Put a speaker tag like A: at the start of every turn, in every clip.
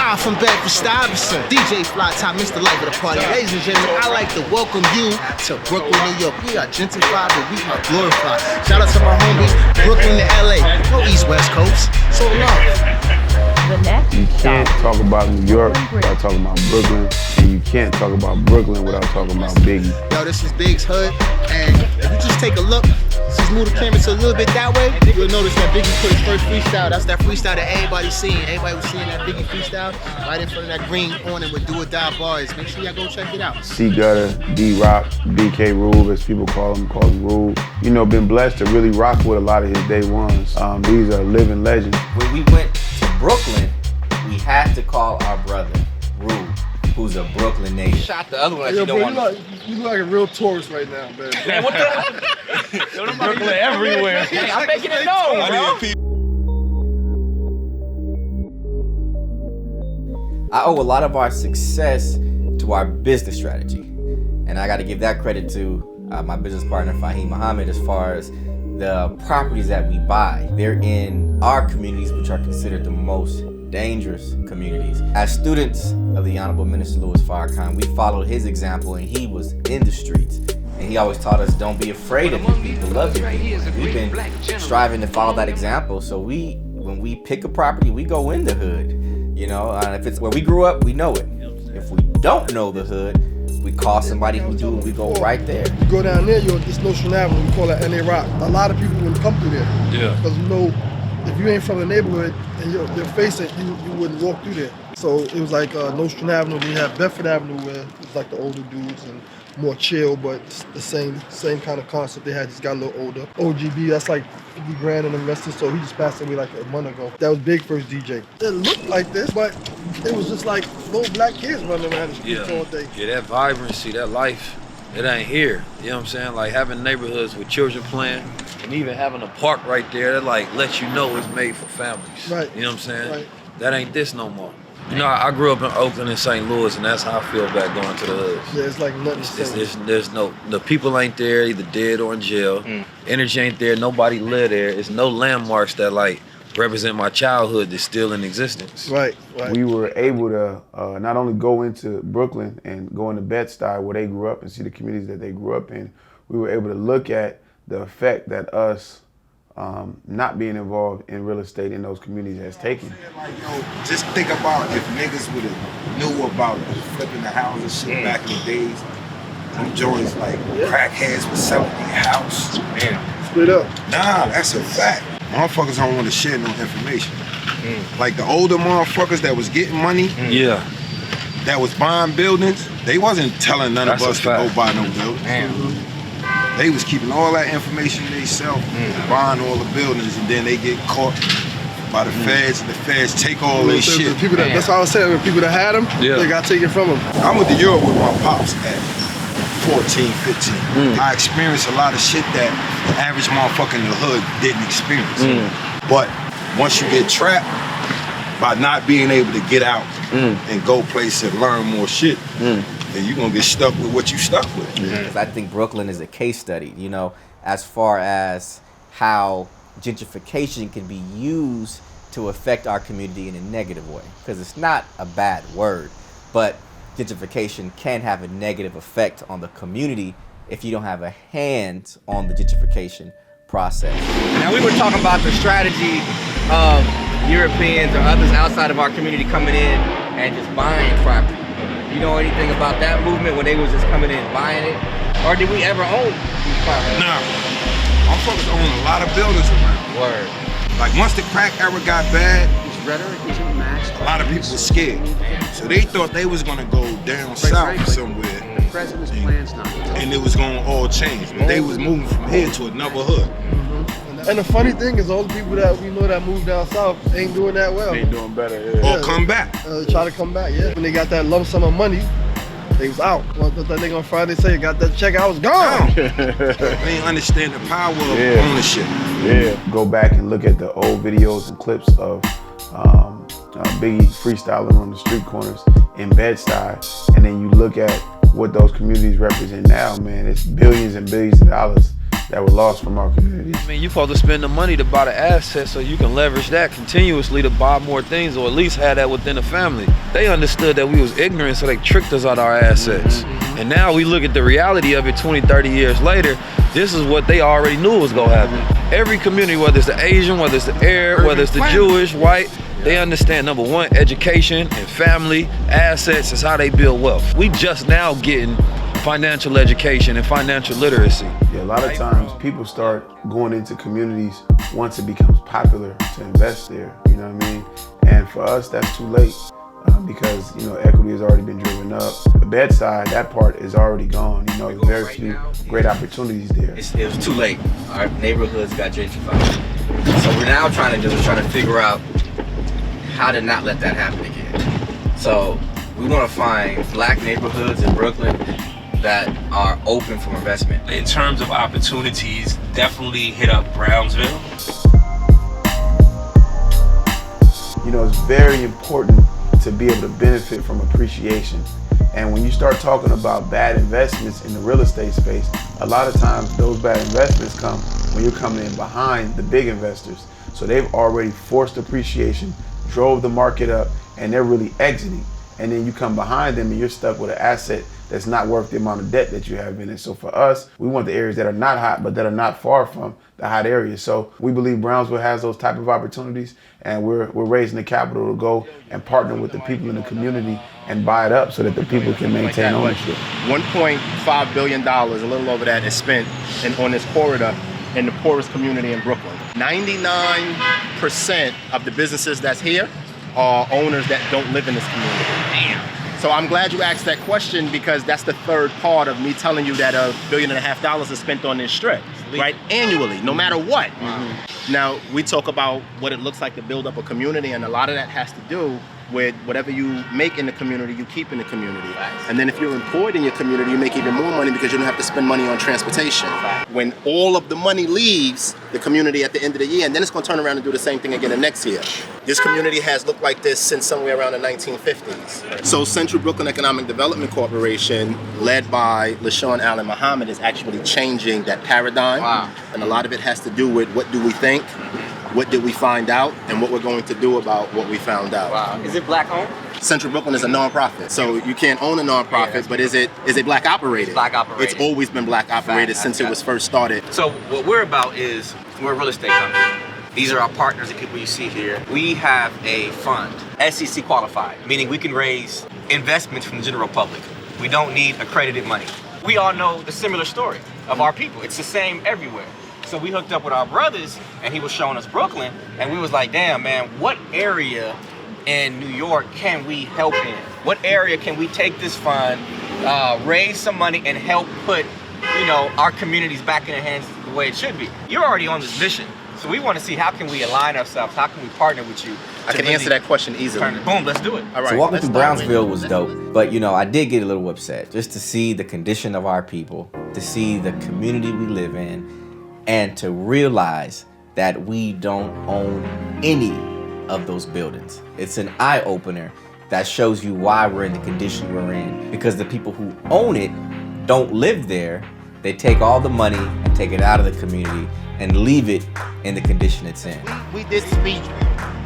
A: Live from Bedford-Stuyvesant, DJ Fly Top, Mr. Life of the party. Ladies and gentlemen, I'd like to welcome you to Brooklyn, New York. We are gentrified, but we are glorified. Shout out to my homies, Brooklyn to LA. No East West Coast. So love.
B: You can't talk about New York without talking about Brooklyn, and you can't talk about Brooklyn without talking about Biggie.
A: Yo, this is Big's Hood, and if you just take a look, just move the camera to a little bit that way, you'll notice that Biggie put his first freestyle. That's that freestyle that everybody's seeing. Everybody was seeing that Biggie freestyle right in front of that green awning with Do or Die bars. Make sure y'all go check it out.
B: C Gutter, D Rock, BK Rube, as people call him Rube. You know, been blessed to really rock with a lot of his day ones. These are living legends.
C: When we went to Brooklyn, we had to call our brother, Rube, who's a Brooklyn native.
D: Shot the other one.
E: Yo, bro, you look like a real tourist right now, man.
D: Man, what the? Brooklyn everywhere. Hey, I'm making it known, bro.
C: I owe a lot of our success to our business strategy. And I got to give that credit to my business partner, Fahim Muhammad, as far as the properties that we buy. They're in our communities, which are considered the most dangerous communities. As students of the Honorable Minister Louis Farrakhan, we followed his example, and he was in the streets. And he always taught us, don't be afraid of your people, love your people. We've been striving to follow that example. So when we pick a property, we go in the hood. You know, if it's where we grew up, we know it. If we don't know the hood, we call somebody who do, and we go right there.
E: You go down there, it's Notion Avenue, we call that NA Rock. A lot of people wouldn't come through there. Yeah. Because you know, if you ain't from the neighborhood and you're facing, you wouldn't walk through there. So it was like Nostrand Avenue. We have Bedford Avenue, where it's like the older dudes and more chill, but it's the same kind of concept they had, just got a little older. OGB, that's like 50 grand in invested, so he just passed away like a month ago. That was Big first DJ. It looked like this, but it was just like little black kids running around the streets all day.
F: Yeah, that vibrancy, that life, it ain't here. You know what I'm saying? Like having neighborhoods with children playing, and even having a park right there that like lets you know it's made for families.
E: Right.
F: You know what I'm saying?
E: Right.
F: That ain't this no more. You know, I grew up in Oakland and St. Louis, and that's how I feel about going to the hoods.
E: Yeah, it's like nothing.
F: There's no, the people ain't there, either dead or in jail. Energy ain't there, nobody live there. There's no landmarks that like represent my childhood that's still in existence.
E: Right.
B: We were able to not only go into Brooklyn and go into Bed-Stuy where they grew up and see the communities that they grew up in, we were able to look at the effect that us not being involved in real estate in those communities has taken.
G: Like, yo, just think about if niggas would have knew about flipping the houses shit back in the days. Them joints like crackheads was selling their house.
E: Man. Split up.
G: Nah, that's a fact. Motherfuckers don't want to share no information. Like the older motherfuckers that was getting money, that was buying buildings, they wasn't telling none of us to go buy no buildings. They was keeping all that information themselves, buying all the buildings, and then they get caught by the feds, and the feds take all their shit.
E: That's what I was saying, the people that had them, they got taken from them.
G: I went to Europe with my pops at 14, 15. I experienced a lot of shit that the average motherfucker in the hood didn't experience. But once you get trapped by not being able to get out and go places and learn more shit, then you're gonna get stuck with what you stuck with.
C: I think Brooklyn is a case study, you know, as far as how gentrification can be used to affect our community in a negative way. Because it's not a bad word, but gentrification can have a negative effect on the community if you don't have a hand on the gentrification process.
D: Now we were talking about the strategy of Europeans or others outside of our community coming in and just buying property. You know anything about that movement when they was just coming in buying it? Or did we ever own these properties?
G: Nah. Motherfuckers own a lot of buildings around.
D: Word.
G: Like once the crack era got bad,
H: rhetoric isn't matched.
G: A lot of people were scared. So they thought they was gonna go down south somewhere.
H: The president's plan's not.
G: And it was gonna all change. But they was moving from here to another hood.
E: And the funny thing is all the people that we know that moved down south ain't doing that well.
B: Ain't doing better,
G: Or come back.
E: Try to come back, When they got that lump sum of money, they was out. Well, that nigga on Friday say got that check, I was gone.
G: They ain't understand the power of ownership.
B: Go back and look at the old videos and clips of Biggie freestyling on the street corners in Bed-Stuy, and then you look at what those communities represent now, man. It's billions and billions of dollars that were lost from our communities.
F: I mean, you're supposed to spend the money to buy the asset so you can leverage that continuously to buy more things, or at least have that within the family. They understood that we was ignorant, so they tricked us out of our assets. And now we look at the reality of it 20, 30 years later, this is what they already knew was gonna happen. Every community, whether it's the Asian, whether it's the Arab, whether it's the Jewish, white, they understand, number one, education and family, assets is how they build wealth. We just now getting financial education and financial literacy.
B: Yeah, a lot of times people start going into communities once it becomes popular to invest there, you know what I mean? And for us, that's too late because, you know, equity has already been driven up. The bedside, that part is already gone. You know, there's very few great opportunities there.
C: It was too late. Our neighborhoods got gentrified. So we're now trying to figure out how to not let that happen again. So we want to find black neighborhoods in Brooklyn that are open for investment.
I: In terms of opportunities, definitely hit up Brownsville.
B: You know, it's very important to be able to benefit from appreciation. And when you start talking about bad investments in the real estate space, a lot of times those bad investments come when you're coming in behind the big investors. So they've already forced appreciation, drove the market up, and they're really exiting. And then you come behind them and you're stuck with an asset that's not worth the amount of debt that you have in it. So for us, we want the areas that are not hot, but that are not far from the hot areas. So we believe Brownsville has those type of opportunities, and we're raising the capital to go and partner with the people in the community and buy it up so that the people can maintain ownership.
J: $1.5 billion, a little over that, is spent on this corridor in the poorest community in Brooklyn. 99% of the businesses that's here are owners that don't live in this community. Damn. So I'm glad you asked that question, because that's the third part of me telling you that $1.5 billion is spent on this strip, right? Annually, no matter what. Now, we talk about what it looks like to build up a community, and a lot of that has to do with whatever you make in the community, you keep in the community. And then if you're employed in your community, you make even more money because you don't have to spend money on transportation. When all of the money leaves the community at the end of the year, and then it's gonna turn around and do the same thing again the next year. This community has looked like this since somewhere around the 1950s. So Central Brooklyn Economic Development Corporation, led by LaShawn Allen Muhammad, is actually changing that paradigm. And a lot of it has to do with what do we think, what did we find out, and what we're going to do about what we found out.
C: Is it black owned?
J: Central Brooklyn is a nonprofit, so you can't own a nonprofit, but is it black operated?
C: It's black operated.
J: It's always been black operated since it was first started.
C: So what we're about is, we're a real estate company. These are our partners, the people you see here. We have a fund, SEC qualified, meaning we can raise investments from the general public. We don't need accredited money. We all know the similar story of our people. It's the same everywhere. So we hooked up with our brothers, and he was showing us Brooklyn, and we was like, damn, man, what area in New York can we help in? What area can we take this fund, raise some money, and help put, you know, our communities back in the hands the way it should be? You're already on this mission, so we want to see how can we align ourselves, how can we partner with you?
J: I can answer that question easily.
C: Boom, let's do it.
J: All right.
C: So walking through Brownsville was dope, but you know, I did get a little upset just to see the condition of our people, to see the community we live in, and to realize that we don't own any of those buildings. It's an eye-opener that shows you why we're in the condition we're in, because the people who own it don't live there. They take all the money and take it out of the community and leave it in the condition it's in.
J: We did speak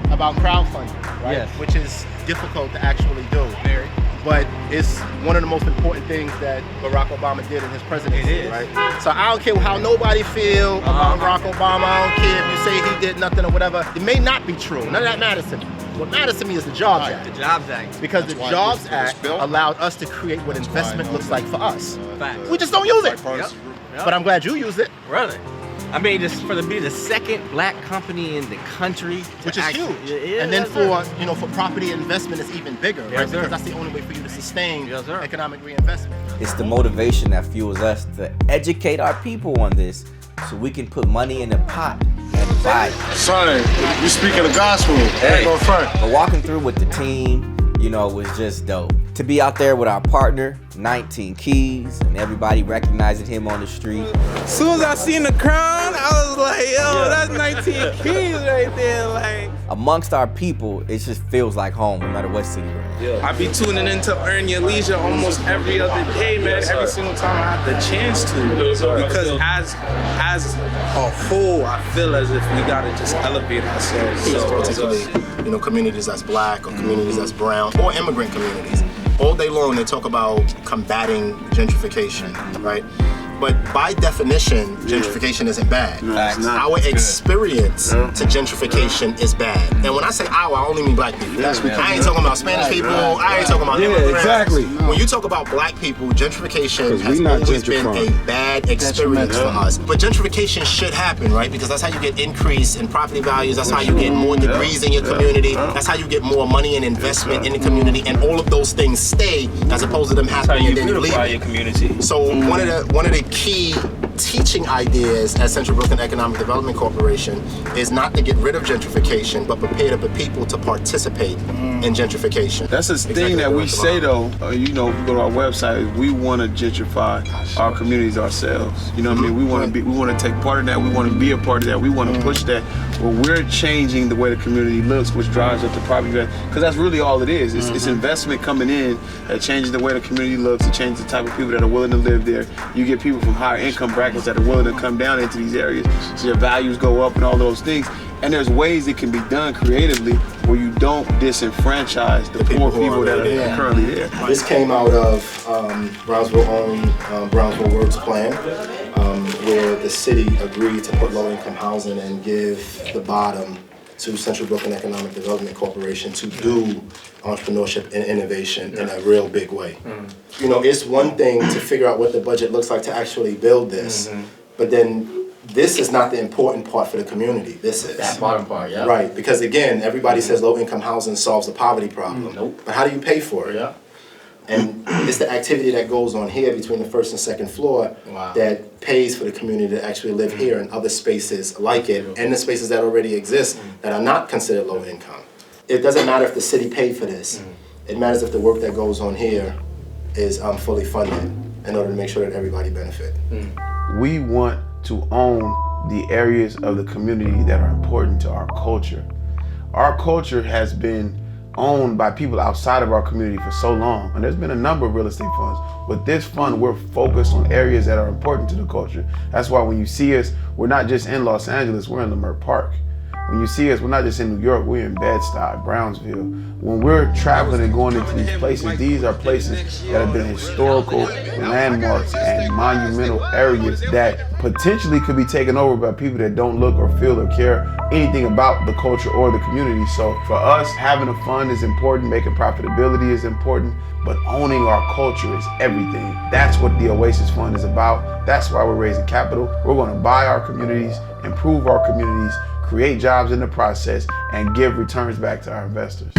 J: about crowdfunding, right?
C: Yes.
J: Which is difficult to actually do. Very. But it's one of the most important things that Barack Obama did in his presidency, right? So I don't care how nobody feel about Barack Obama. I don't care if you say he did nothing or whatever. It may not be true. None of that matters to me. What matters to me is the Jobs Act.
C: The Jobs Act.
J: Because the Jobs Act allowed us to create what investment looks like for us. We just don't use it. But I'm glad you used it.
C: Really? I mean, just for to be the second black company in the country,
J: which is huge. And then for property investment, it's even bigger, right? Because that's the only way for you to sustain economic reinvestment.
C: It's the motivation that fuels us to educate our people on this, so we can put money in the pot and buy it.
K: Son, you speaking the gospel.
C: Hey, but walking through with the team, you know, was just dope. To be out there with our partner, 19 Keys, and everybody recognizing him on the street.
K: As soon as I seen the crown, I was like, yo, that's 19 Keys right there, like.
C: Amongst our people, it just feels like home, no matter what city we're in.
K: I be tuning in to Earn Your Leisure almost every other day, man. Every single time I have the chance to. Because as a whole, I feel as if we gotta just elevate ourselves.
J: Particularly, you know, communities that's black or communities that's brown or immigrant communities. All day long, they talk about combating gentrification, right? But by definition, gentrification isn't bad.
B: No, it's not.
J: Our experience to gentrification is bad. And when I say our, I only mean black people. I ain't talking about Spanish people. I ain't talking about immigrants.
G: Exactly.
J: When you talk about black people, gentrification has always been a bad experience for us. But gentrification should happen, right? Because that's how you get increase in property values. That's how you get more degrees in your community. That's how you get more money and investment in the community. And all of those things stay as opposed to them happening and then you leave.
I: Your community.
J: So one of the key teaching ideas at Central Brooklyn Economic Development Corporation is not to get rid of gentrification, but prepare the people to participate in gentrification.
B: That's a thing that we say though, you know, if you go to our website, we want to gentrify our communities ourselves. You know what I mean? We want to take part of that. We want to be a part of that. We want to push that. Well, we're changing the way the community looks, which drives up the property value. Because that's really all it is. It's investment coming in that changes the way the community looks. It changes the type of people that are willing to live there. You get people from higher income brackets that are willing to come down into these areas, so your values go up and all those things. And there's ways it can be done creatively where you don't disenfranchise the poor people that are currently there.
J: This came out of Brownsville own Brownsville Works plan, where the city agreed to put low-income housing and give the bottom to Central Brooklyn Economic Development Corporation to do entrepreneurship and innovation in a real big way. You know, it's one thing to figure out what the budget looks like to actually build this, but then this is not the important part for the community. This is
C: That bottom part, yeah.
J: right, because again, everybody says low-income housing solves the poverty problem.
C: Nope.
J: But how do you pay for it?
C: Yeah.
J: And it's the activity that goes on here between the first and second floor that pays for the community to actually live here and other spaces like it, and the spaces that already exist that are not considered low income. It doesn't matter if the city paid for this. It matters if the work that goes on here is fully funded in order to make sure that everybody benefit.
B: We want to own the areas of the community that are important to our culture. Our culture has been owned by people outside of our community for so long, and there's been a number of real estate funds. With this fund, we're focused on areas that are important to the culture. That's why when you see us, we're not just in Los Angeles, we're in Leimert Park. When you see us, we're not just in New York, we're in Bed-Stuy, Brownsville. When we're traveling and going into these places, these are places that have been historical landmarks and monumental areas that potentially could be taken over by people that don't look or feel or care anything about the culture or the community. So for us, having a fund is important, making profitability is important, but owning our culture is everything. That's what the OASIS Fund is about. That's why we're raising capital. We're going to buy our communities, improve our communities, create jobs in the process, and give returns back to our investors.